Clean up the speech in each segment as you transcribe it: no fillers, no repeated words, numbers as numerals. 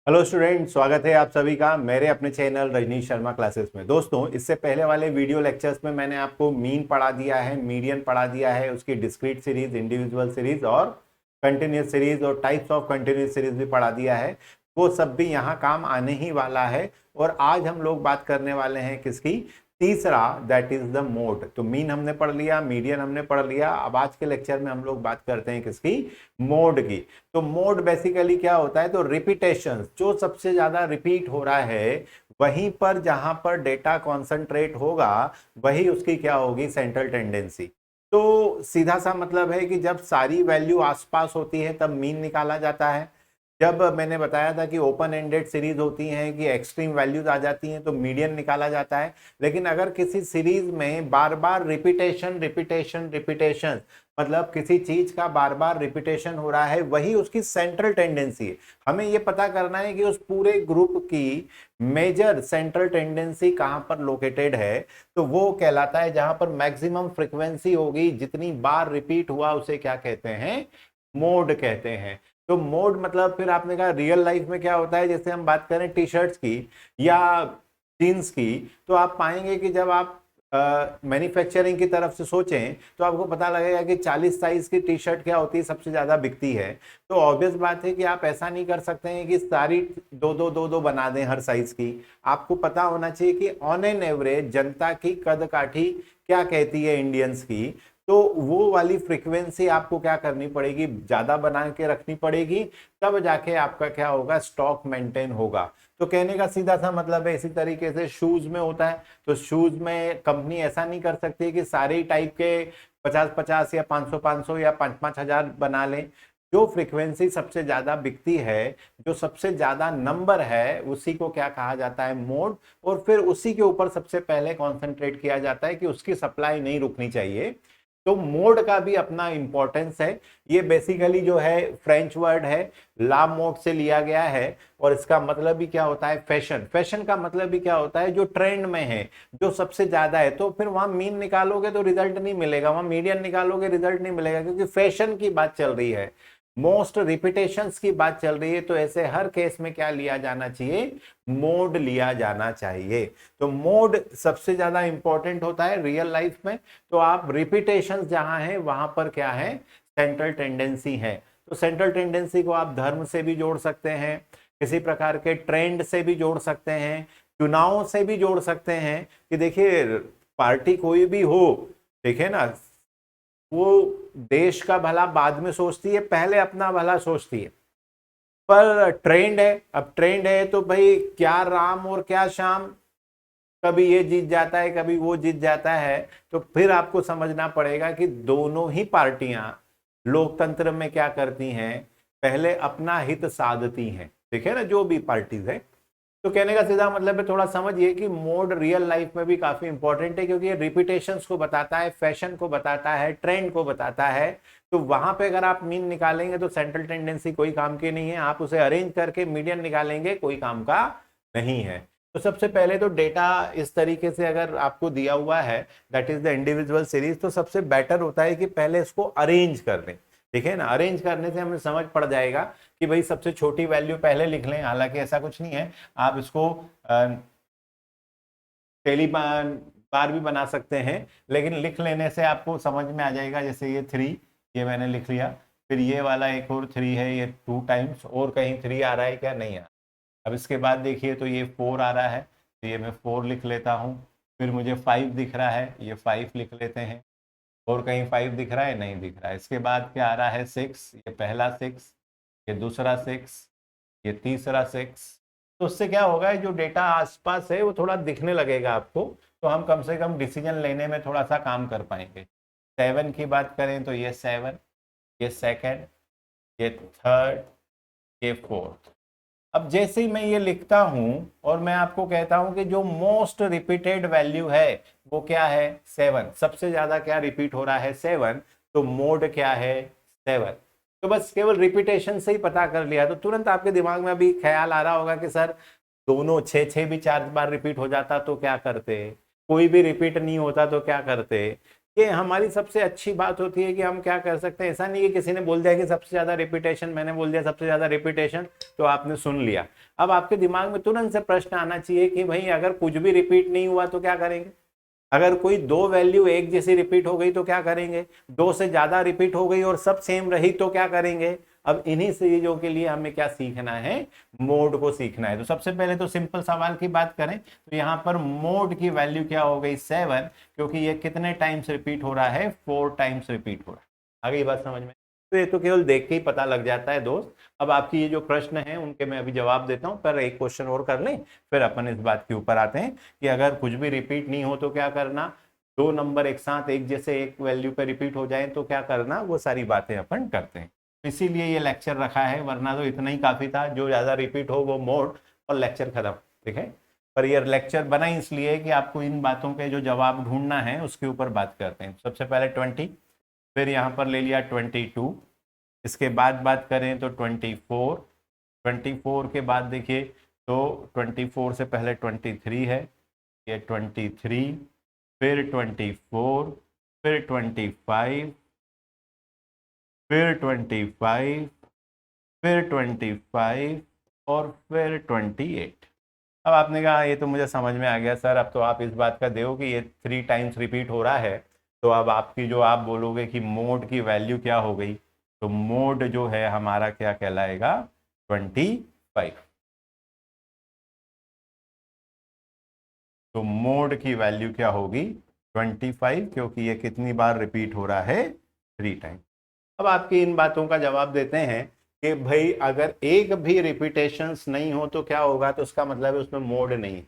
Hello student, स्वागत है आप सभी का मेरे अपने चैनल रजनीश शर्मा क्लासेस में। दोस्तों, इससे पहले वाले वीडियो लेक्चर्स में मैंने आपको मीन पढ़ा दिया है, मीडियन पढ़ा दिया है, उसकी डिस्क्रीट सीरीज, इंडिविजुअल सीरीज और कंटिन्यूस सीरीज और टाइप्स ऑफ कंटिन्यूस सीरीज भी पढ़ा दिया है। वो सब भी यहाँ काम आने ही वाला है। और आज हम लोग बात करने वाले हैं किसकी? तीसरा, दैट इज द मोड। तो मीन हमने पढ़ लिया, मीडियन हमने पढ़ लिया। अब आज के लेक्चर में हम लोग बात करते हैं किसकी? मोड की। तो मोड बेसिकली क्या होता है? तो रिपीटेशन, जो सबसे ज्यादा रिपीट हो रहा है वहीं पर जहां पर डेटा कॉन्सेंट्रेट होगा वही उसकी क्या होगी? Central tendency. तो सीधा सा मतलब है कि जब सारी वैल्यू आसपास होती है तब मीन निकाला जाता है। जब मैंने बताया था कि ओपन एंडेड सीरीज होती हैं कि एक्सट्रीम वैल्यूज आ जाती हैं तो मीडियन निकाला जाता है। लेकिन अगर किसी सीरीज में बार बार रिपीटेशन रिपीटेशन रिपीटेशन, मतलब किसी चीज का बार बार रिपीटेशन हो रहा है, वही उसकी सेंट्रल टेंडेंसी है। हमें यह पता करना है कि उस पूरे ग्रुप की मेजर सेंट्रल टेंडेंसी कहां पर लोकेटेड है। तो वो कहलाता है जहां पर मैक्सिमम फ्रीक्वेंसी होगी, जितनी बार रिपीट हुआ उसे क्या कहते हैं? मोड कहते हैं। तो मोड मतलब फिर आपने कहा रियल लाइफ में क्या होता है? जैसे हम बात करें टी शर्ट्स की या जीन्स की, तो आप पाएंगे कि जब आप मैन्युफैक्चरिंग की तरफ से सोचें तो आपको पता लगेगा कि 40 साइज की टी शर्ट क्या होती है? सबसे ज्यादा बिकती है। तो ऑब्वियस बात है कि आप ऐसा नहीं कर सकते हैं कि सारी दो दो बना दें हर साइज की। आपको पता होना चाहिए कि ऑन एन एवरेज जनता की कद काठी क्या कहती है इंडियंस की। तो वो वाली फ्रीक्वेंसी आपको क्या करनी पड़ेगी? ज्यादा बना के रखनी पड़ेगी, तब जाके आपका क्या होगा? स्टॉक मेंटेन होगा। तो कहने का सीधा सा मतलब है, इसी तरीके से शूज में होता है। तो शूज में कंपनी ऐसा नहीं कर सकती कि सारे टाइप के 50-50 या 500-500 या 5-5 हजार बना लें। जो फ्रीक्वेंसी सबसे ज्यादा बिकती है, जो सबसे ज्यादा नंबर है, उसी को क्या कहा जाता है? मोड। और फिर उसी के ऊपर सबसे पहले कॉन्सेंट्रेट किया जाता है कि उसकी सप्लाई नहीं रुकनी चाहिए। तो मोड का भी अपना इंपॉर्टेंस है। ये बेसिकली जो है फ्रेंच वर्ड है, ला मोड से लिया गया है। और इसका मतलब भी क्या होता है? फैशन। फैशन का मतलब भी क्या होता है? जो ट्रेंड में है, जो सबसे ज्यादा है। तो फिर वहां मीन निकालोगे तो रिजल्ट नहीं मिलेगा, वहां मीडियन निकालोगे रिजल्ट नहीं मिलेगा, क्योंकि फैशन की बात चल रही है, मोस्ट रिपीटेशंस की बात चल रही है। तो ऐसे हर केस में क्या लिया जाना चाहिए? मोड लिया जाना चाहिए। तो मोड सबसे ज्यादा इंपॉर्टेंट होता है रियल लाइफ में। तो आप रिपीटेशंस जहां है वहां पर क्या है? सेंट्रल टेंडेंसी है। तो सेंट्रल टेंडेंसी को आप धर्म से भी जोड़ सकते हैं, किसी प्रकार के ट्रेंड से भी जोड़ सकते हैं, चुनाव से भी जोड़ सकते हैं। कि देखिए, पार्टी कोई भी हो, देखिए ना, वो देश का भला बाद में सोचती है, पहले अपना भला सोचती है। पर ट्रेंड है, अब ट्रेंड है तो भाई क्या राम और क्या श्याम, कभी ये जीत जाता है कभी वो जीत जाता है। तो फिर आपको समझना पड़ेगा कि दोनों ही पार्टियां लोकतंत्र में क्या करती हैं? पहले अपना हित साधती हैं। देखिए ना, जो भी पार्टीज है। तो कहने का सीधा मतलब है, थोड़ा समझिए कि मोड रियल लाइफ में भी काफी इंपॉर्टेंट है, क्योंकि ये रिपीटेशंस को बताता है, फैशन को बताता है, ट्रेंड को बताता है। तो वहां पे अगर आप मीन निकालेंगे तो सेंट्रल टेंडेंसी कोई काम की नहीं है। आप उसे अरेंज करके मीडियन निकालेंगे, कोई काम का नहीं है। तो सबसे पहले तो डेटा इस तरीके से अगर आपको दिया हुआ है, that is the individual series, तो सबसे बेटर होता है कि पहले इसको अरेंज कर लें। ठीक है ना? अरेंज करने से हमें समझ पड़ जाएगा कि भाई सबसे छोटी वैल्यू पहले लिख लें। हालांकि ऐसा कुछ नहीं है, आप इसको पहली बार भी बना सकते हैं, लेकिन लिख लेने से आपको समझ में आ जाएगा। जैसे ये 3, ये मैंने लिख लिया। फिर ये वाला एक और 3 है, ये 2 टाइम्स, और कहीं 3 आ रहा है क्या? नहीं आ रहा। अब इसके बाद देखिए, तो ये 4 आ रहा है, तो ये मैं 4 लिख लेता हूँ। फिर मुझे 5 दिख रहा है, ये 5 लिख लेते हैं। और कहीं 5 दिख रहा है? नहीं दिख रहा है। इसके बाद क्या आ रहा है? 6, ये पहला 6, ये दूसरा 6, ये तीसरा 6। तो उससे क्या होगा? जो डेटा आसपास है वो थोड़ा दिखने लगेगा आपको। तो हम कम से कम डिसीजन लेने में थोड़ा सा काम कर पाएंगे। 7 की बात करें तो ये 7, ये सेकंड, ये थर्ड, ये फोर्थ। अब जैसे ही मैं ये लिखता हूं और मैं आपको कहता हूं कि जो मोस्ट रिपीटेड वैल्यू है वो क्या है? 7। सबसे ज्यादा क्या रिपीट हो रहा है? 7। तो मोड क्या है? 7। तो बस केवल रिपीटेशन से ही पता कर लिया तो तुरंत आपके दिमाग में अभी ख्याल आ रहा होगा कि सर, दोनों 6 6 भी 4 बार रिपीट हो जाता तो क्या करते? कोई भी रिपीट नहीं होता तो क्या करते? कि हमारी सबसे अच्छी बात होती है कि हम क्या कर सकते हैं। ऐसा नहीं कि किसी ने बोल दिया कि सबसे ज्यादा रिपीटेशन, मैंने बोल दिया सबसे ज्यादा रिपीटेशन, तो आपने सुन लिया। अब आपके दिमाग में तुरंत से प्रश्न आना चाहिए कि भाई अगर कुछ भी रिपीट नहीं हुआ तो क्या करेंगे। अगर कोई दो वैल्यू एक जैसी रिपीट हो गई तो क्या करेंगे। दो से ज्यादा रिपीट हो गई और सब सेम रही तो क्या करेंगे। अब इन्हीं चीजों के लिए हमें क्या सीखना है, मोड को सीखना है। तो सबसे पहले तो सिंपल सवाल की बात करें तो यहां पर मोड की वैल्यू क्या हो गई 7, क्योंकि ये कितने टाइम्स रिपीट हो रहा है, 4 टाइम्स रिपीट हो रहा है। आगे बात समझ में। तो ये तो केवल देख के ही पता लग जाता है दोस्त। अब आपकी ये जो प्रश्न है उनके मैं अभी जवाब देता हूं, पर एक क्वेश्चन और कर लें फिर अपन इस बात के ऊपर आते हैं कि अगर कुछ भी रिपीट नहीं हो तो क्या करना। दो नंबर एक साथ एक जैसे एक वैल्यू पे रिपीट हो जाए तो क्या करना, वो सारी बातें अपन करते हैं। इसीलिए ये लेक्चर रखा है, वरना तो इतना ही काफी था, जो ज्यादा रिपीट हो वो मोड और लेक्चर खत्म। ठीक है, पर ये लेक्चर बना इसलिए कि आपको इन बातों के जो जवाब ढूंढना है उसके ऊपर बात करते हैं। सबसे पहले 20, फिर यहाँ पर ले लिया 22, इसके बाद बात करें तो 24, 24 के बाद देखिए तो 24 से पहले 23 है, ये 23, फिर 24, फिर 25, फिर 25, फिर 25 और फिर 28। अब आपने कहा ये तो मुझे समझ में आ गया सर, अब तो आप इस बात का दो कि ये 3 टाइम्स रिपीट हो रहा है, तो अब आपकी जो आप बोलोगे कि मोड की वैल्यू क्या हो गई, तो मोड जो है हमारा क्या कहलाएगा, 25। तो मोड की वैल्यू क्या होगी 25, क्योंकि ये कितनी बार रिपीट हो रहा है, 3 टाइम। अब आपकी इन बातों का जवाब देते हैं कि भाई अगर एक भी रिपीटेशंस नहीं हो तो क्या होगा, तो उसका मतलब है उसमें मोड नहीं है।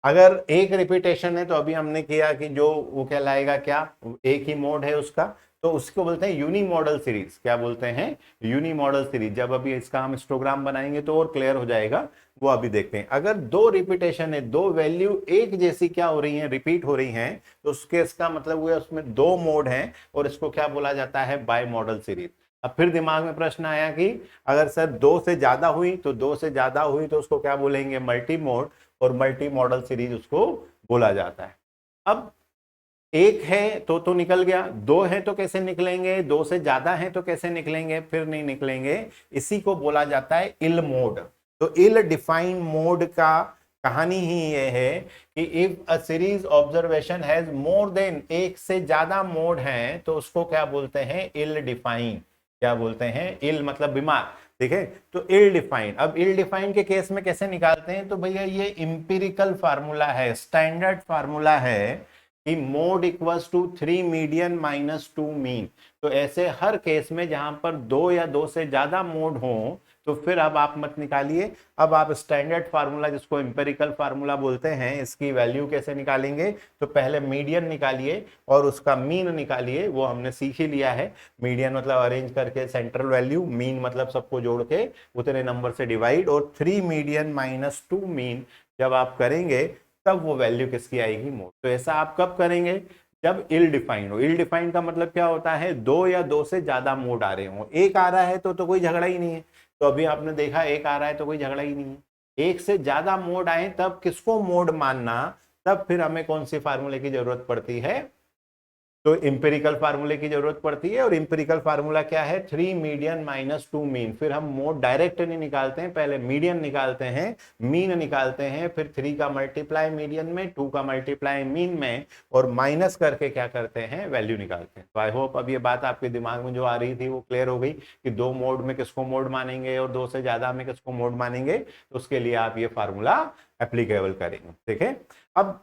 अगर एक रिपीटेशन है तो अभी हमने किया कि जो वो कहलाएगा क्या, एक ही मोड है उसका, तो उसको बोलते हैं यूनी मॉडल सीरीज। क्या बोलते हैं, यूनी मॉडल सीरीज। जब अभी इसका हम हिस्टोग्राम बनाएंगे तो और क्लियर हो जाएगा, वो अभी देखते हैं। अगर दो रिपीटेशन है, दो वैल्यू एक जैसी क्या हो रही है, रिपीट हो रही हैं, तो उसके इसका मतलब हुआ उसमें दो मोड हैं और इसको क्या बोला जाता है, बाय मॉडल सीरीज। अब फिर दिमाग में प्रश्न आया कि अगर सर दो से ज्यादा हुई, तो दो से ज्यादा हुई तो उसको क्या बोलेंगे, मल्टी मोड, और मल्टी मॉडल सीरीज उसको बोला जाता है। अब एक है तो निकल गया, दो है तो कैसे निकलेंगे, दो से ज्यादा है तो कैसे निकलेंगे, फिर नहीं निकलेंगे। इसी को बोला जाता है इल मोड। तो इल डिफाइंड मोड का कहानी ही यह है कि if a series observation has more than, एक से ज्यादा मोड हैं, तो उसको क्या बोलते हैं, इल डिफाइंड। क्या बोलते हैं, इल मतलब बीमार। ठीक है, तो इल डिफाइंड। अब इल डिफाइंड के केस में कैसे निकालते हैं, तो भैया ये इंपिरिकल फार्मूला है, स्टैंडर्ड फार्मूला है कि mode equals to 3 median minus 2 mean. तो ऐसे हर केस में जहां पर दो या दो से ज्यादा मोड हो, तो फिर अब आप मत निकालिए, अब आप स्टैंडर्ड फार्मूला जिसको इंपेरिकल फार्मूला बोलते हैं, इसकी वैल्यू कैसे निकालेंगे, तो पहले मीडियन निकालिए और उसका मीन निकालिए। वो हमने सीख ही लिया है, मीडियन मतलब अरेंज करके सेंट्रल वैल्यू, मीन मतलब सबको जोड़ के उतने नंबर से डिवाइड, और 3 मीडियन माइनस 2 मीन जब आप करेंगे तब वो वैल्यू किसकी आएगी, मोड। तो ऐसा आप कब करेंगे, जब इल डिफाइंड हो। इल डिफाइंड का मतलब क्या होता है, दो या दो से ज्यादा मोड आ रहे हो। एक आ रहा है तो कोई झगड़ा ही नहीं है। तो अभी आपने देखा एक आ रहा है तो कोई झगड़ा ही नहीं है। एक से ज्यादा मोड आए तब किसको मोड मानना, तब फिर हमें कौन सी फार्मूले की जरूरत पड़ती है, तो इंपेरिकल फार्मूले की जरूरत पड़ती है। और इंपेरिकल फार्मूला क्या है, 3 मीडियन माइनस 2 मीन। फिर हम मोड डायरेक्ट नहीं निकालते हैं, पहले मीडियन निकालते हैं, मीन निकालते हैं, फिर 3 का मल्टीप्लाई मीडियन में, 2 का मल्टीप्लाई मीन में, और माइनस करके क्या करते हैं, वैल्यू निकालते हैं। तो आई होप अब ये बात आपके दिमाग में जो आ रही थी वो क्लियर हो गई कि दो मोड में किसको मोड मानेंगे और दो से ज्यादा में किसको मोड मानेंगे। तो उसके लिए आप ये फार्मूला एप्लीकेबल करेंगे। ठीक है, अब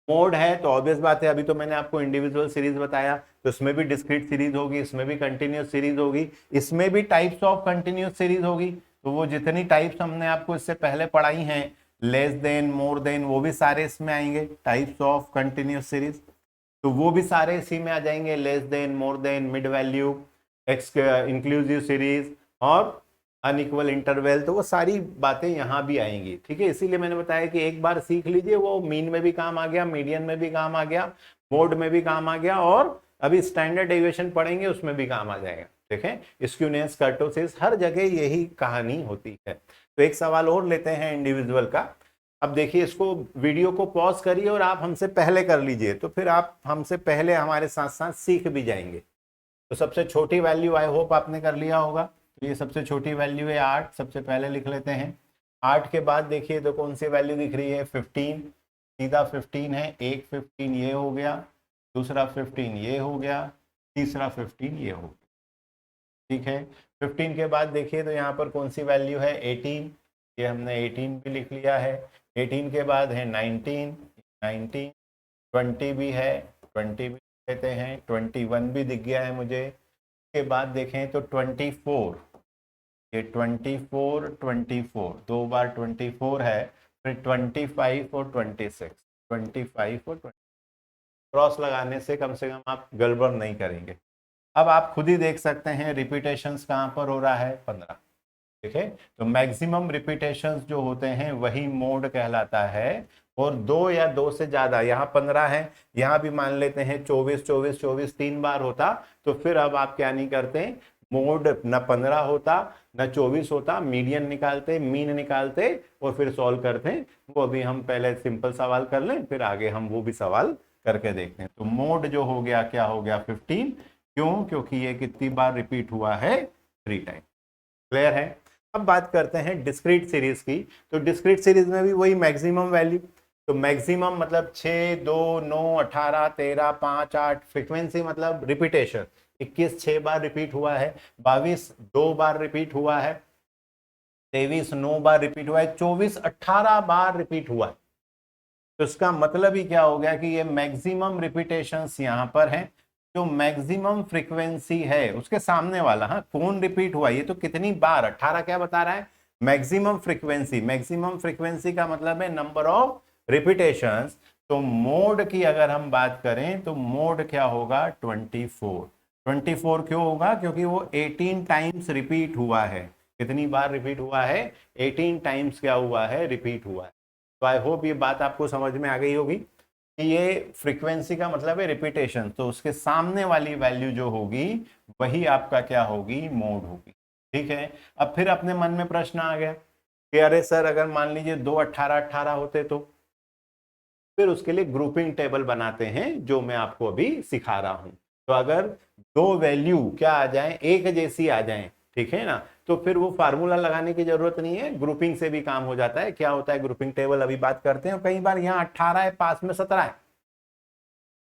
मोड है तो ऑब्वियस बात है, अभी तो मैंने आपको इंडिविजुअल सीरीज बताया, तो इसमें भी डिस्क्रीट सीरीज होगी, इसमें भी कंटिन्यूस सीरीज होगी, इसमें भी टाइप्स ऑफ कंटिन्यूस सीरीज होगी। तो वो जितनी टाइप्स हमने आपको इससे पहले पढ़ाई हैं, लेस देन, मोर देन, वो भी सारे इसमें आएंगे, टाइप्स ऑफ कंटिन्यूस सीरीज। तो वो भी सारे इसी में आ जाएंगे, less than, more than, mid value, inclusive series और अनइक्वल इंटरवल। तो वो सारी बातें यहां भी आएंगी। ठीक है, इसीलिए मैंने बताया कि एक बार सीख लीजिए, वो मीन में भी काम आ गया, मीडियन में भी काम आ गया, मोड में भी काम आ गया, और अभी स्टैंडर्ड डेविएशन पढ़ेंगे उसमें भी काम आ जाएगा। देखें, स्क्यूनेस, कर्टोसिस, हर जगह यही कहानी होती है। तो एक सवाल और लेते हैं इंडिविजुअल का अब देखिए, इसको वीडियो को पॉज करिए और आप हमसे पहले कर लीजिए, तो फिर आप हमसे पहले हमारे साथ साथ सीख भी जाएंगे। तो सबसे छोटी वैल्यू आई होप आपने कर लिया होगा। तो ये सबसे छोटी वैल्यू है 8, सबसे पहले लिख लेते हैं। 8 के बाद देखिए तो कौन सी वैल्यू दिख रही है, 15, सीधा 15 है। एक 15 ये हो गया, दूसरा 15 ये हो गया, तीसरा 15 ये हो गया। ठीक है, 15 के बाद देखिए तो यहाँ पर कौन सी वैल्यू है, 18, ये हमने 18 भी लिख लिया है। 18 के बाद है 19, 19, 20 भी है, 20 भी लेते हैं, 21 भी दिख गया है मुझे। के बाद देखें तो 24, ये 24, 24 दो बार 24 है, फिर 25 और 26, 25 और 20 क्रॉस लगाने से कम आप गड़बड़ नहीं करेंगे। अब आप खुद ही देख सकते हैं रिपीटेशंस कहाँ पर हो रहा है, 15। ठीक है, तो मैक्सिमम रिपीटेशंस जो होते हैं वही मोड कहलाता है। और 2 या 2 से ज्यादा, यहाँ 15 है, यहाँ भी मान लेते हैं 24, 24, 24 3 बार होता, तो फिर अब आप क्या नहीं करते, मोड न 15 होता न 24 होता, मीडियन निकालते, मीन निकालते और फिर सॉल्व करते। वो अभी हम पहले सिंपल सवाल कर लें, फिर आगे हम वो भी सवाल करके देखते हैं। तो मोड जो हो गया, क्या हो गया, 15। क्यों, क्योंकि ये कितनी बार रिपीट हुआ है, 3 टाइम। क्लियर है। अब बात करते हैं डिस्क्रीट सीरीज की। तो डिस्क्रीट सीरीज में भी वही मैक्सिमम वैल्यू, तो मैक्सिमम मतलब 6, 2, 9, 18, 13, 5, 8, फ्रीक्वेंसी मतलब रिपीटेशन 21 6 बार रिपीट हुआ है, 22 2 बार रिपीट हुआ है, 23 9 बार रिपीट हुआ है, 24 18 बार रिपीट हुआ है। तो इसका मतलब ही क्या हो गया कि ये मैक्सिमम रिपीटेशंस यहाँ पर हैं। जो मैक्सिमम फ्रीक्वेंसी है उसके सामने वाला, हाँ कौन रिपीट हुआ, ये तो कितनी बार, 18 क्या बता रहा है, मैक्सिमम फ्रीक्वेंसी। मैक्सिमम फ्रीक्वेंसी का मतलब है नंबर ऑफ रिपीटेशंस। तो मोड की अगर हम बात करें तो मोड क्या होगा, 24। 24 क्यों होगा, क्योंकि वो 18 टाइम्स रिपीट हुआ है। कितनी बार रिपीट हुआ है, 18 टाइम्स क्या हुआ है, रिपीट हुआ है। तो आई होप ये बात आपको समझ में आ गई होगी कि ये फ्रीक्वेंसी का मतलब है रिपीटेशन, तो उसके सामने वाली वैल्यू जो होगी वही आपका क्या होगी, मोड होगी। ठीक है, अब फिर अपने मन में प्रश्न आ गया कि अरे सर अगर मान लीजिए 2 18 18 होते तो, फिर उसके लिए ग्रुपिंग टेबल बनाते हैं जो मैं आपको अभी सिखा रहा हूं। तो अगर दो वैल्यू क्या आ जाए, एक जैसी आ जाए, ठीक है ना, तो फिर वो फार्मूला लगाने की जरूरत नहीं है, ग्रुपिंग से भी काम हो जाता है। क्या होता है ग्रुपिंग टेबल, अभी बात करते हैं। कई बार यहाँ 18 है, पास में 17 है,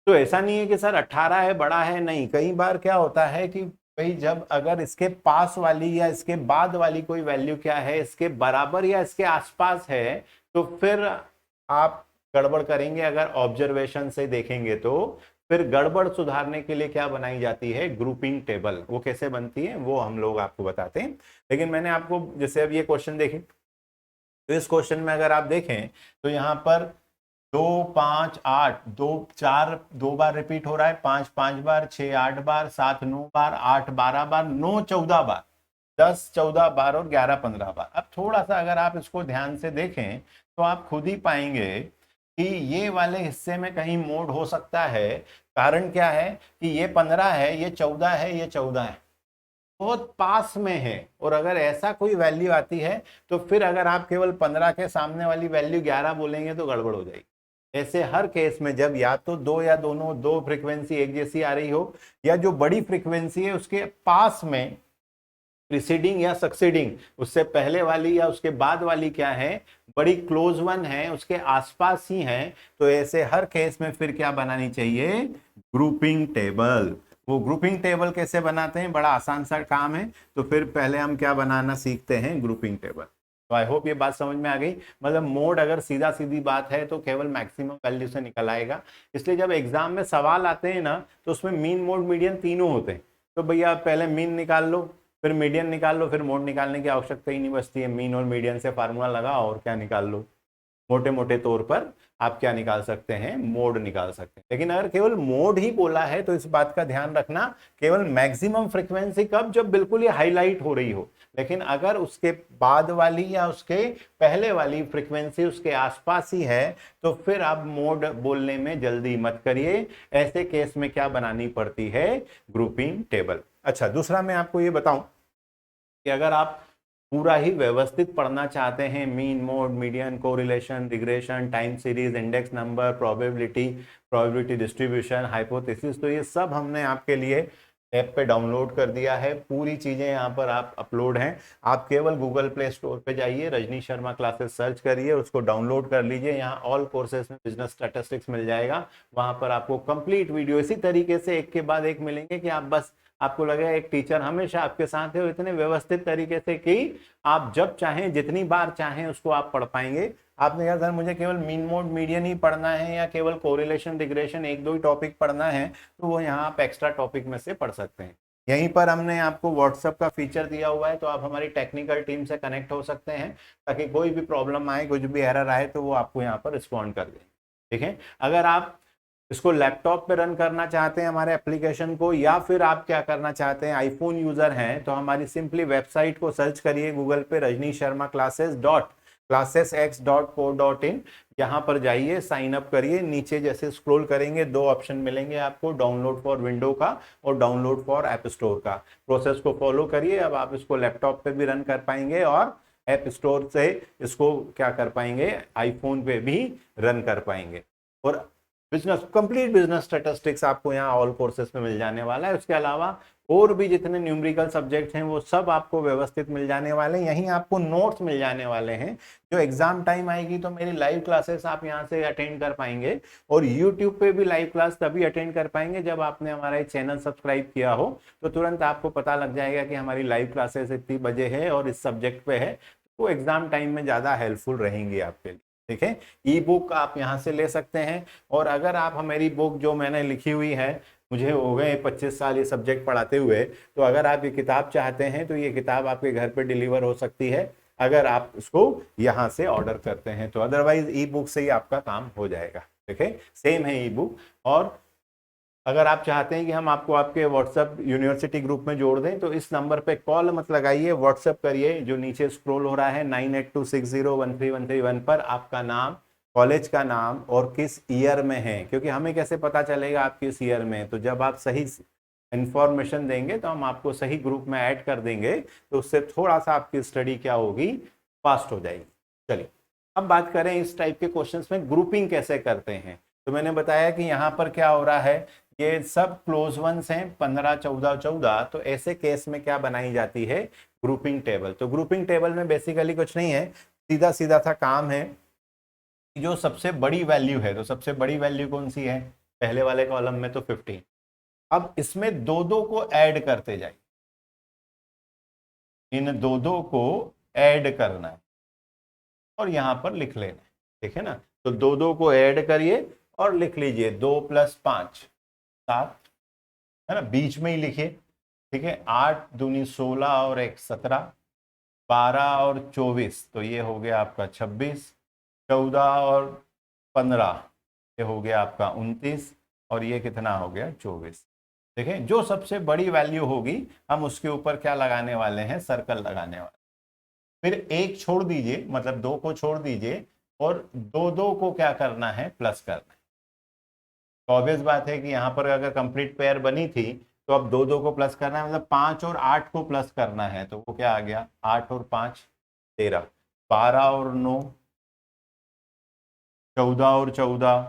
तो ऐसा नहीं है कि सर 18 है बड़ा है, नहीं। कई बार क्या होता है कि भाई जब अगर इसके पास वाली या इसके बाद वाली कोई वैल्यू क्या है, इसके बराबर या इसके आसपास है, तो फिर आप गड़बड़ करेंगे। अगर ऑब्जर्वेशन से देखेंगे तो फिर गड़बड़ सुधारने के लिए क्या बनाई जाती है, ग्रुपिंग टेबल। वो कैसे बनती है वो हम लोग आपको बताते हैं। लेकिन मैंने आपको, जैसे अब ये क्वेश्चन देखें, तो इस क्वेश्चन में अगर आप देखें तो यहाँ पर 2 5 8 2 4 2 बार रिपीट हो रहा है, 5 5 बार, 6 8 बार, 7 9 बार, 8 12 बार, 9 14 बार, 10 14 बार और 11 15 बार। अब थोड़ा सा अगर आप इसको ध्यान से देखें तो आप खुद ही पाएंगे कि ये वाले हिस्से में कहीं मोड हो सकता है। कारण क्या है कि ये 15 है, ये 14 है, ये 14 है, बहुत पास में है। और अगर ऐसा कोई वैल्यू आती है तो फिर अगर आप केवल 15 के सामने वाली वैल्यू 11 बोलेंगे तो गड़बड़ हो जाएगी। ऐसे हर केस में जब या तो दो या दोनों दो फ्रीक्वेंसी एक जैसी आ रही हो, या जो बड़ी फ्रीक्वेंसी है उसके पास में प्रीसीडिंग या सक्सीडिंग, उससे पहले वाली या उसके बाद वाली क्या है, बड़ी क्लोज वन है, उसके आसपास ही है, तो ऐसे हर केस में फिर क्या बनानी चाहिए, ग्रुपिंग टेबल। वो ग्रुपिंग टेबल कैसे बनाते हैं, बड़ा आसान सा काम है। तो फिर पहले हम क्या बनाना सीखते हैं, ग्रुपिंग टेबल। तो आई होप ये बात समझ में आ गई। मतलब मोड अगर सीधा सीधी बात है तो केवल मैक्सिमम वैल्यू से निकल आएगा। इसलिए जब एग्जाम में सवाल आते हैं ना, तो उसमें मीन मोड मीडियन तीनों होते हैं। तो भैया पहले मीन निकाल लो, फिर मीडियन निकाल लो, फिर मोड निकालने की आवश्यकता ही नहीं बचती है। मीन और मीडियन से फार्मूला लगाओ और क्या निकाल लो, मोटे मोटे तौर पर आप क्या निकाल सकते हैं, मोड निकाल सकते हैं। लेकिन अगर केवल मोड ही बोला है तो इस बात का ध्यान रखना, केवल मैक्सिमम फ्रीक्वेंसी कब, जब बिल्कुल ये हाईलाइट हो रही हो। लेकिन अगर उसके बाद वाली या उसके पहले वाली फ्रीक्वेंसी उसके आसपास ही है तो फिर आप मोड बोलने में जल्दी मत करिए। ऐसे केस में क्या बनानी पड़ती है, ग्रुपिंग टेबल। अच्छा, दूसरा मैं आपको ये बताऊं कि अगर आप पूरा ही व्यवस्थित पढ़ना चाहते हैं, mean, mode, median, correlation, regression, time series, index number, probability distribution, hypothesis, तो ये सब हमने आपके लिए ऐप पे डाउनलोड कर दिया है। पूरी चीजें यहाँ पर आप अपलोड हैं। आप केवल गूगल प्ले स्टोर पे जाइए, रजनीश शर्मा क्लासेस सर्च करिए, उसको डाउनलोड कर लीजिए। यहाँ ऑल कोर्सेज में बिजनेस स्टैटिस्टिक्स मिल जाएगा। वहां पर आपको कंप्लीट वीडियो इसी तरीके से एक के बाद एक मिलेंगे कि आप बस आपको लगेगा एक टीचर हमेशा आपके साथ है, वो इतने व्यवस्थित तरीके से कि आप जब चाहें जितनी बार चाहें उसको आप पढ़ पाएंगे। आपने कहा सर मुझे केवल मीन, मोड, मीडियन ही पढ़ना है या केवल कोरिलेशन, रिग्रेशन एक दो ही टॉपिक पढ़ना है, तो वो यहाँ आप एक्स्ट्रा टॉपिक में से पढ़ सकते हैं। यहीं पर हमने आपको व्हाट्सएप का फीचर दिया हुआ है, तो आप हमारी टेक्निकल टीम से कनेक्ट हो सकते हैं, ताकि कोई भी प्रॉब्लम आए, कुछ भी एरर आए तो वो आपको यहाँ पर रिस्पॉन्ड कर दें। ठीक है, अगर आप इसको लैपटॉप पे रन करना चाहते हैं हमारे एप्लीकेशन को, या फिर आप क्या करना चाहते हैं, आईफोन यूजर हैं, तो हमारी सिंपली वेबसाइट को सर्च करिए गूगल पे, रजनीश शर्मा classes.co.in। यहाँ पर जाइए, साइन अप करिए। नीचे जैसे स्क्रॉल करेंगे 2 ऑप्शन मिलेंगे आपको, डाउनलोड फॉर विंडो का और डाउनलोड फॉर ऐप स्टोर का। प्रोसेस को फॉलो करिए। अब आप इसको लैपटॉप पे भी रन कर पाएंगे और ऐप स्टोर से इसको क्या कर पाएंगे, आईफोन पे भी रन कर पाएंगे। और कंप्लीट बिजनेस स्टैटिस्टिक्स आपको यहाँ ऑल कोर्सेज में मिल जाने वाला है। उसके अलावा और भी जितने न्यूमेरिकल सब्जेक्ट हैं वो सब आपको व्यवस्थित मिल जाने वाले हैं। यहीं आपको नोट्स मिल जाने वाले हैं। जो एग्जाम टाइम आएगी तो मेरी लाइव क्लासेस आप यहाँ से अटेंड कर पाएंगे, और यूट्यूब पे भी लाइव क्लास तभी अटेंड कर पाएंगे जब आपने हमारा चैनल सब्सक्राइब किया हो। तो तुरंत आपको पता लग जाएगा कि हमारी लाइव क्लासेस इतनी बजे है और इस सब्जेक्ट पे है, वो एग्जाम टाइम में ज्यादा हेल्पफुल रहेंगी आपके लिए। ठीक है, ई बुक आप यहाँ से ले सकते हैं। और अगर आप हमारी बुक जो मैंने लिखी हुई है, मुझे हो गए 25 साल ये सब्जेक्ट पढ़ाते हुए, तो अगर आप ये किताब चाहते हैं तो ये किताब आपके घर पे डिलीवर हो सकती है, अगर आप उसको यहाँ से ऑर्डर करते हैं तो। अदरवाइज ई बुक से ही आपका काम हो जाएगा। ठीक है, सेम है ई बुक। और अगर आप चाहते हैं कि हम आपको आपके व्हाट्सएप यूनिवर्सिटी ग्रुप में जोड़ दें, तो इस नंबर पे कॉल मत लगाइए, व्हाट्सएप करिए, जो नीचे स्क्रॉल हो रहा है 9826013131 पर आपका नाम, कॉलेज का नाम और किस ईयर में है, क्योंकि हमें कैसे पता चलेगा आप किस ईयर में। तो जब आप सही इंफॉर्मेशन देंगे तो हम आपको सही ग्रुप में ऐड कर देंगे, तो उससे थोड़ा सा आपकी स्टडी क्या होगी, फास्ट हो जाएगी। चलिए अब बात करें इस टाइप के क्वेश्चंस में ग्रुपिंग कैसे करते हैं। तो मैंने बताया कि यहाँ पर क्या हो रहा है, ये सब क्लोज वंस हैं 15, 14, 14। तो ऐसे केस में क्या बनाई जाती है, ग्रुपिंग टेबल। तो ग्रुपिंग टेबल में बेसिकली कुछ नहीं है, सीधा सीधा सा काम है। जो सबसे बड़ी वैल्यू है, तो सबसे बड़ी वैल्यू कौन सी है, पहले वाले कॉलम में तो 15। अब इसमें दो दो को ऐड करते जाइए, इन दो दो को ऐड करना है और यहां पर लिख लेना है। ठीक है ना, तो दो दो को ऐड करिए और लिख लीजिए 2 + 5 7, है ना, बीच में ही लिखिए। ठीक है, 8 दूनी 16 और 1 17, 12 और 24, तो ये हो गया आपका 26, 14 और 15, ये हो गया आपका 29, और ये कितना हो गया 24। देखें, जो सबसे बड़ी वैल्यू होगी हम उसके ऊपर क्या लगाने वाले हैं, सर्कल लगाने वाले। फिर एक छोड़ दीजिए, मतलब 2 को छोड़ दीजिए, और दो दो को क्या करना है, प्लस करना है। तो ऑब्वियस बात है कि यहाँ पर अगर कंप्लीट पेयर बनी थी तो अब दो दो को प्लस करना है, मतलब 5 और 8 को प्लस करना है। तो वो क्या आ गया, 8 और 5 13, 12 और 9 14 और 14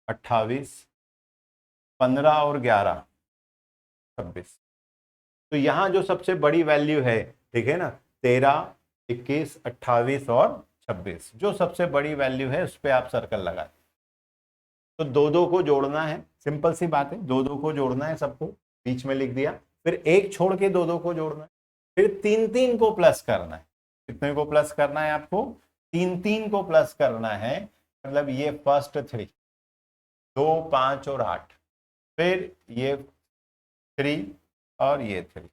28, 15 और 11 26। तो यहाँ जो सबसे बड़ी वैल्यू है, ठीक है ना, 13, 21, 28 और 26, जो सबसे बड़ी वैल्यू है उस पर आप सर्कल लगा। तो दो दो को जोड़ना है, सिंपल सी बात है, दो दो को जोड़ना है, सबको बीच में लिख दिया। फिर एक छोड़ के दो दो को जोड़ना है, फिर तीन तीन को प्लस करना है। कितने को प्लस करना है आपको, तीन तीन को प्लस करना है। मतलब ये फर्स्ट 3, 2, 5 और 8, फिर ये 3 और ये 3।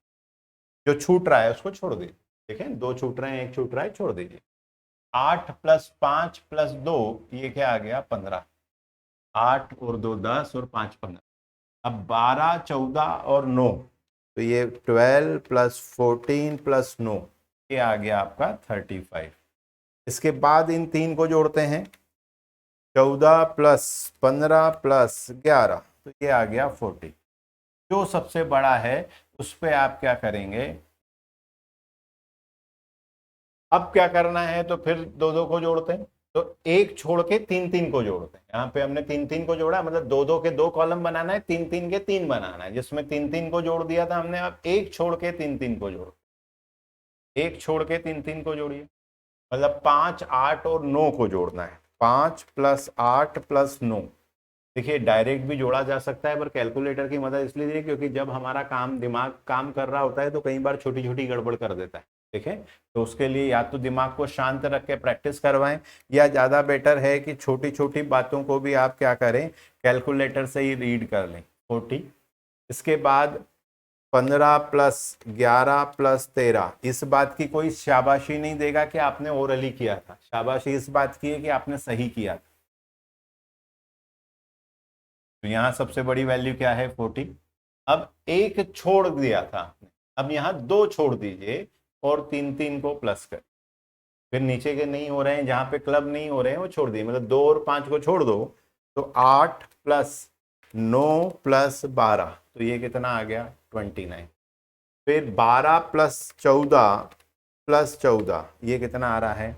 जो छूट रहा है उसको छोड़ दीजिए। ठीक है, 2 छूट रहे हैं, 1 छूट रहा है, छोड़ दीजिए। 8 + 5 + 2, ये क्या आ गया 15। 8 और 2 10 और 5 15। अब 12, 14 और 9, तो ये 12 + 14 + 9, ये आ गया आपका 35। इसके बाद इन तीन को जोड़ते हैं, 14 + 15 + 11, तो ये आ गया 40। जो सबसे बड़ा है उस पे आप क्या करेंगे, अब क्या करना है, तो फिर दो दो को जोड़ते हैं, तो एक छोड़ के तीन तीन को जोड़ते हैं। यहाँ पे हमने तीन तीन को जोड़ा, मतलब दो दो के दो कॉलम बनाना है, तीन तीन के तीन बनाना है, जिसमें तीन तीन को जोड़ दिया था हमने। अब एक छोड़ के तीन तीन को जोड़, एक छोड़ के तीन तीन को जोड़िए, मतलब 5 8 और 9 को जोड़ना है। 5 + 8 + 9। देखिए डायरेक्ट भी जोड़ा जा सकता है, पर कैलकुलेटर की मदद इसलिए दी क्योंकि जब हमारा दिमाग काम कर रहा होता है तो कई बार छोटी छोटी गड़बड़ कर देता है। ठीक है, तो उसके लिए या तो दिमाग को शांत रख के प्रैक्टिस करवाएं, या ज्यादा बेटर है कि छोटी छोटी बातों को भी आप क्या करें, कैलकुलेटर से ही रीड कर लें। 40, इसके बाद 15 + 11 + 13। इस बात की कोई शाबाशी नहीं देगा कि आपने ओरली किया था, शाबाशी इस बात की है कि आपने सही किया था। तो यहां सबसे बड़ी वैल्यू क्या है, 40। अब एक छोड़ दिया था आपने, अब यहां दो छोड़ दीजिए और तीन तीन को प्लस कर, फिर नीचे के नहीं हो रहे हैं, जहां पे क्लब नहीं हो रहे हैं वो छोड़ दिए, मतलब 2 और 5 को छोड़ दो, तो 8 + 9 + 12, तो ये कितना आ गया, 29। फिर 12 + 14 + 14, ये कितना आ रहा है,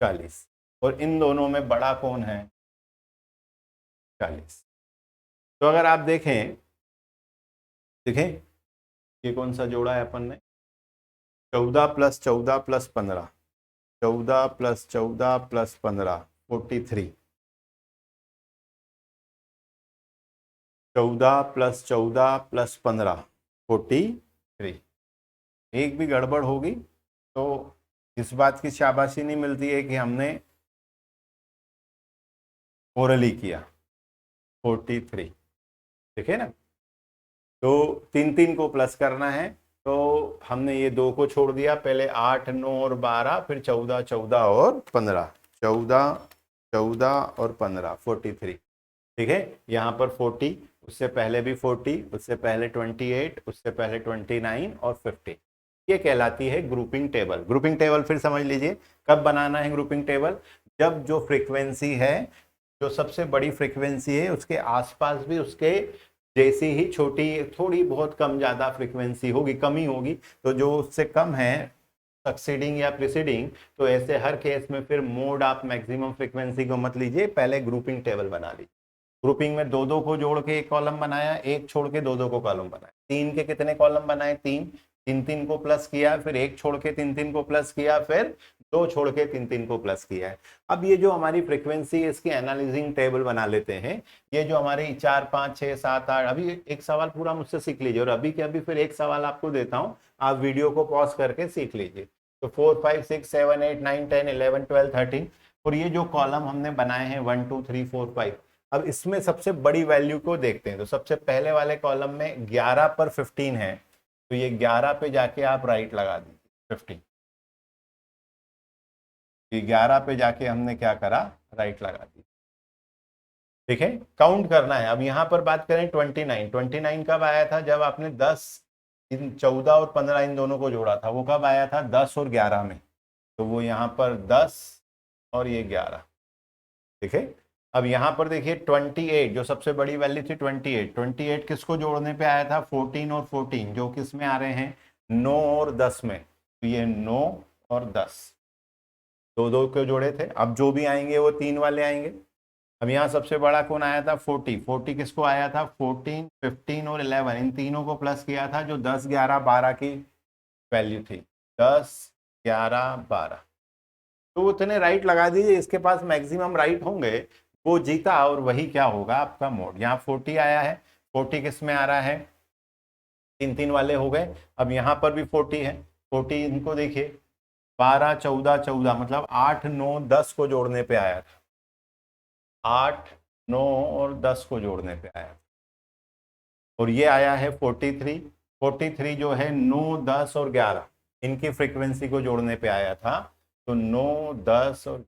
40। और इन दोनों में बड़ा कौन है, 40। तो अगर आप देखें, देखें ये कौन सा जोड़ा है अपन ने, 14 + 14 + 15, 14 + 14 + 15, 43। 14 + 14 + 15, 43। एक भी गड़बड़ होगी तो इस बात की शाबाशी नहीं मिलती है कि हमने ओरली किया। 43, ठीक है ना। तो तीन तीन को प्लस करना है, तो हमने ये दो को छोड़ दिया, पहले 8 9 और 12, फिर 14 14 और 15, 14 14 और 15, 43। ठीक है, यहाँ पर 40, उससे पहले भी 40, उससे पहले 28, उससे पहले 29 और 50। ये कहलाती है ग्रुपिंग टेबल। ग्रुपिंग टेबल फिर समझ लीजिए कब बनाना है ग्रुपिंग टेबल, जब जो फ्रीक्वेंसी है, जो सबसे बड़ी फ्रीक्वेंसी है, उसके आसपास भी उसके जैसी ही छोटी थोड़ी बहुत कम ज्यादा फ्रीक्वेंसी होगी, कमी होगी, तो जो उससे कम है सक्सीडिंग या प्रिसीडिंग, तो ऐसे हर केस में फिर मोड आप मैक्सिमम फ्रीक्वेंसी को मत लीजिए, पहले ग्रुपिंग टेबल बना लीजिए। ग्रुपिंग में दो दो को जोड़ के एक कॉलम बनाया, एक छोड़ के दो दो को कॉलम बनाया। तीन के कितने कॉलम बनाए, तीन, तीन तीन को प्लस किया, फिर एक छोड़ के तीन तीन को प्लस किया, फिर दो छोड़ के तीन तीन को प्लस किया है। अब ये जो हमारी फ्रीक्वेंसी है इसकी एनालिसिंग टेबल बना लेते हैं। ये जो हमारी 4 5 6 7 8, अभी एक सवाल पूरा मुझसे सीख लीजिए, और अभी के अभी फिर एक सवाल आपको देता हूं, आप वीडियो को पॉज करके सीख लीजिए। तो 4 5 6 7 8 9 10 11 12 13, और ये जो कॉलम हमने बनाए हैं 1 2 3 4 5, अब इसमें सबसे बड़ी वैल्यू को देखते हैं। तो सबसे पहले वाले कॉलम में 11 पर 15 है, तो ये 11 पे जाके आप राइट लगा दीजिए 15। ये 11 पे जाके हमने क्या करा, राइट लगा दी। ठीक है, काउंट करना है। अब यहां पर बात करें 29, 29 कब आया था, जब आपने 10, इन 14 और 15 इन दोनों को जोड़ा था, वो कब आया था, 10 और 11 में, तो वो यहां पर 10 और ये 11। ठीक है, अब यहां पर देखिए 28, जो सबसे बड़ी वैल्यू थी 28, 28 किसको जोड़ने पे आया था, 14 और 14, जो किस में आ रहे हैं, 9 और 10 में, तो ये 9 और 10 दो दो के जोड़े थे। अब जो भी आएंगे वो तीन वाले आएंगे। अब यहाँ सबसे बड़ा कौन आया था, 40, 40 किसको आया था, 14 15 और 11, इन तीनों को प्लस किया था, जो 10 11 12 की वैल्यू थी, 10 11 12, तो उतने राइट लगा दीजिए, इसके पास मैक्सिमम राइट होंगे, वो जीता, और वही क्या होगा, आपका मोड। यहाँ 40 आया है, 40 किस में आ रहा है, तीन तीन वाले हो गए। अब यहाँ पर भी 40 है, 40 इनको देखिए, 12 14 14, मतलब 8 9 10 को जोड़ने पे आया था, 8 9 और 10 को जोड़ने पे आया था। और ये आया है 43, 43 जो है 9 10 और 11, इनकी फ्रीक्वेंसी को जोड़ने पे आया था, तो 9 10 और,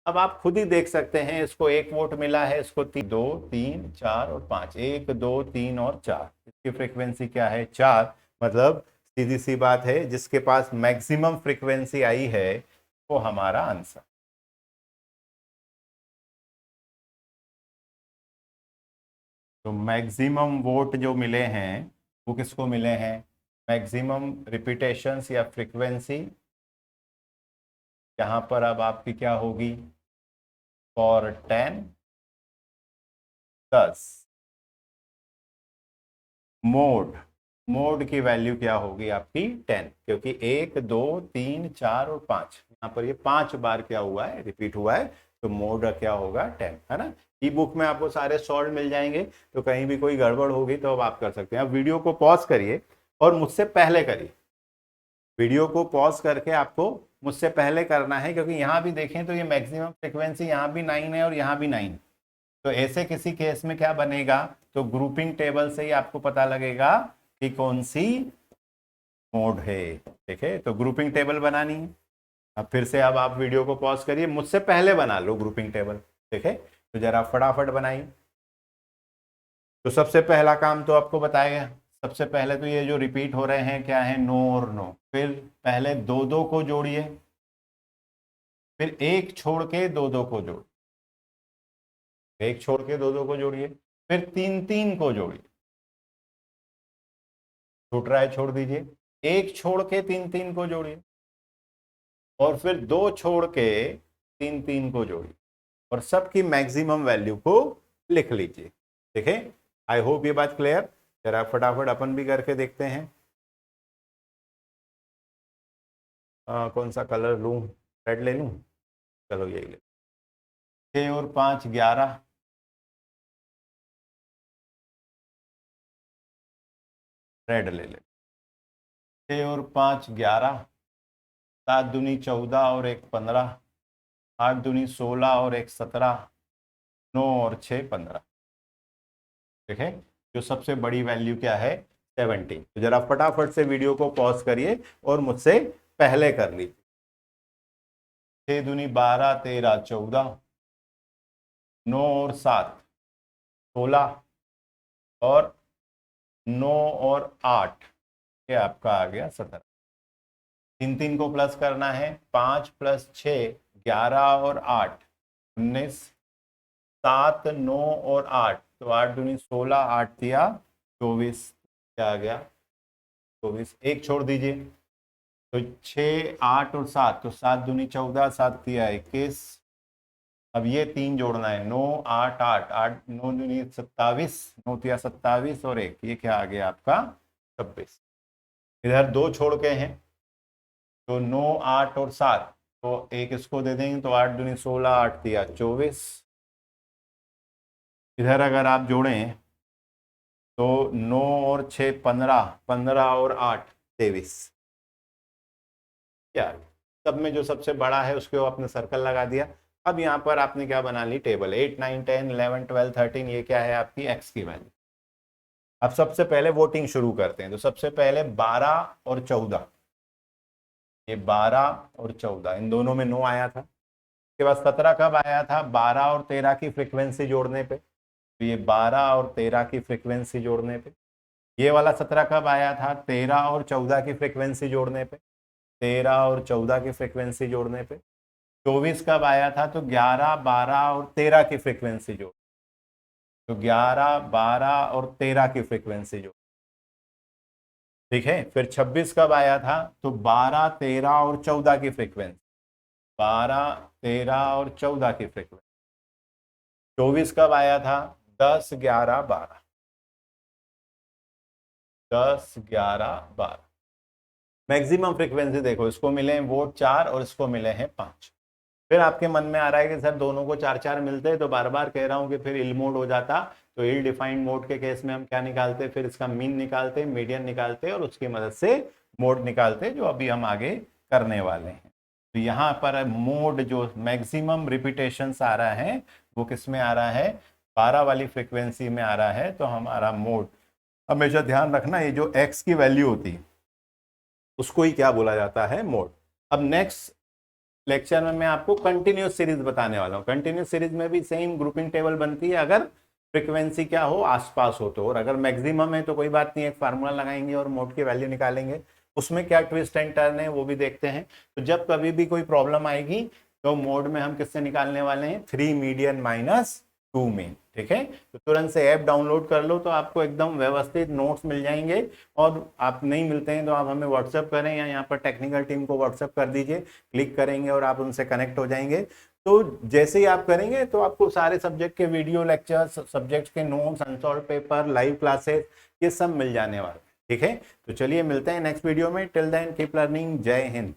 अब आप खुद ही देख सकते हैं, इसको एक वोट मिला है, इसको 2 3 4 और 5, 1 2 3 और 4, इसकी फ्रीक्वेंसी क्या है, 4, मतलब सीधी सी बात है, जिसके पास मैक्सिमम फ्रीक्वेंसी आई है वो हमारा आंसर। तो मैक्सिमम वोट जो मिले हैं वो किसको मिले हैं, मैक्सिमम रिपीटेशंस या फ्रीक्वेंसी यहाँ पर अब आपकी क्या होगी, फॉर 10 10 मोड की वैल्यू क्या होगी आपकी 10, क्योंकि 1 2 3 4 और 5, यहाँ पर ये 5 बार क्या हुआ है, रिपीट हुआ है, तो मोड क्या होगा 10, है ना। ई बुक में आपको सारे सॉल्व मिल जाएंगे, तो कहीं भी कोई गड़बड़ होगी तो अब आप कर सकते हैं। अब वीडियो को पॉज करिए और मुझसे पहले करिए, वीडियो को पॉज करके आपको मुझसे पहले करना है, क्योंकि यहाँ भी देखें तो ये मैक्सिमम फ्रिक्वेंसी यहाँ भी 9 है और यहाँ भी 9, तो ऐसे किसी केस में क्या बनेगा, तो ग्रुपिंग टेबल से ही आपको पता लगेगा कि कौन सी मोड है, ठीक है। तो ग्रुपिंग टेबल बनानी है। अब फिर से अब आप वीडियो को पॉज करिए, मुझसे पहले बना लो ग्रुपिंग टेबल, ठीक है। तो जरा फटाफट बनाइए। तो सबसे पहला काम तो आपको बताया, सबसे पहले तो ये जो रिपीट हो रहे हैं क्या है, नो और नो। फिर पहले दो दो को जोड़िए, फिर एक छोड़ के दो दो को जोड़, एक छोड़ के दो दो को जोड़िए, फिर तीन तीन को जोड़िए, छूट रहा है छोड़ दीजिए, एक छोड़ के तीन तीन को जोड़िए, और फिर दो छोड़ के तीन तीन को जोड़िए, और सबकी मैक्सिमम वैल्यू को लिख लीजिए, ठीक है। आई होप ये बात क्लियर। जरा फटाफट अपन भी करके देखते हैं। कौन सा कलर लूं, रेड ले लूं, चलो यही ले। 6 और 5 11, रेड ले ले। 6 और 5 11, 7 दूनी 14 और 1 15, 8 दूनी 16 और 1 17, 9 और 6 15, ठीक है। जो सबसे बड़ी वैल्यू क्या है, 17। तो जरा फटाफट से वीडियो को पॉज करिए और मुझसे पहले कर लीजिए। 6 दूनी 12 13 14, 9 और 7 16, और 9 और 8, ये आपका आ गया 17। तीन तीन को प्लस करना है, 5 प्लस 6 11 और 8 19, 7 9 और 8, तो 8 दूनी 16, 8 दिया 24, क्या आ गया 24। एक छोड़ दीजिए, तो 6 8 और 7, तो 7 दूनी 14, 7 दिया 21। अब ये तीन जोड़ना है, 9 8 8 8 9 दूनी 27, 9 दिया 27 और 1, ये क्या आ गया आपका 26। इधर दो छोड़ के हैं, तो 9 8 और 7, तो एक इसको दे देंगे, तो 8 दूनी 16, 8 दिया 24। इधर अगर आप जोड़ें तो 9 और 6 15, 15 और 8 23। क्या सब में जो सबसे बड़ा है उसके आपने सर्कल लगा दिया। अब यहाँ पर आपने क्या बना ली, टेबल 8 9 10 11 12 13, ये क्या है आपकी एक्स की वैल्यू। अब सबसे पहले वोटिंग शुरू करते हैं। तो सबसे पहले 12 और 14, ये 12 और 14 इन दोनों में 9 आया था। उसके बाद 17 कब आया था, 12 और 13 की फ्रीक्वेंसी जोड़ने पे, तो ये 12 और 13 की फ्रीक्वेंसी जोड़ने पे। ये वाला 17 कब आया था, 13 और 14 की फ्रीक्वेंसी जोड़ने पे, 13 और 14 की फ्रीक्वेंसी जोड़ने पे। 24 कब आया था, तो 11 12 और 13 की फ्रीक्वेंसी जोड़, तो 11 12 और 13 की फ्रीक्वेंसी जोड़, ठीक है। फिर 26 कब आया था, तो 12 13 और 14 की फ्रीक्वेंसी, 12 13 और 14 की फ्रीक्वेंसी। 24 कब आया था, 10 11 12, 10 11 12। मैक्सिमम फ्रीक्वेंसी देखो, इसको मिले हैं वोट 4 और इसको मिले हैं 5। फिर आपके मन में आ रहा है कि सर दोनों को 4 4 मिलते हैं, तो बार बार कह रहा हूं कि फिर इल मोड हो जाता। तो इल डिफाइंड मोड के केस में हम क्या निकालते, फिर इसका मीन निकालते, मीडियन निकालते और उसकी मदद से मोड निकालते, जो अभी हम आगे करने वाले हैं। तो यहाँ पर मोड जो मैक्सिमम रिपीटेशन आ रहा है वो किस में आ रहा है, 12 वाली फ्रिक्वेंसी में आ रहा है। तो हमारा मोड, हमेशा ध्यान रखना ये जो एक्स की वैल्यू होती है उसको ही क्या बोला जाता है, मोड। अब नेक्स्ट लेक्चर में मैं आपको कंटिन्यूस सीरीज बताने वाला हूँ। कंटिन्यूस सीरीज में भी सेम ग्रुपिंग टेबल बनती है अगर फ्रीक्वेंसी क्या हो, आसपास हो तो, और अगर मैक्सिमम है तो कोई बात नहीं, एक फार्मूला लगाएंगे और मोड की वैल्यू निकालेंगे। उसमें क्या ट्विस्ट एंड टर्न है वो भी देखते हैं। तो जब कभी भी कोई प्रॉब्लम आएगी तो मोड में हम किससे निकालने वाले हैं, 3 मीडियन माइनस टू मेन। ठीक है, तो तुरंत से ऐप डाउनलोड कर लो, तो आपको एकदम व्यवस्थित नोट्स मिल जाएंगे। और आप नहीं मिलते हैं तो आप हमें व्हाट्सअप करें या यहाँ पर टेक्निकल टीम को व्हाट्सअप कर दीजिए, क्लिक करेंगे और आप उनसे कनेक्ट हो जाएंगे। तो जैसे ही आप करेंगे तो आपको सारे सब्जेक्ट के वीडियो लेक्चर्स, सब्जेक्ट्स के notes, unsolved paper, live classes, ये सब मिल जाने वाले। ठीक है, तो चलिए मिलते हैं नेक्स्ट वीडियो में। Till then keep learning. जय हिंद।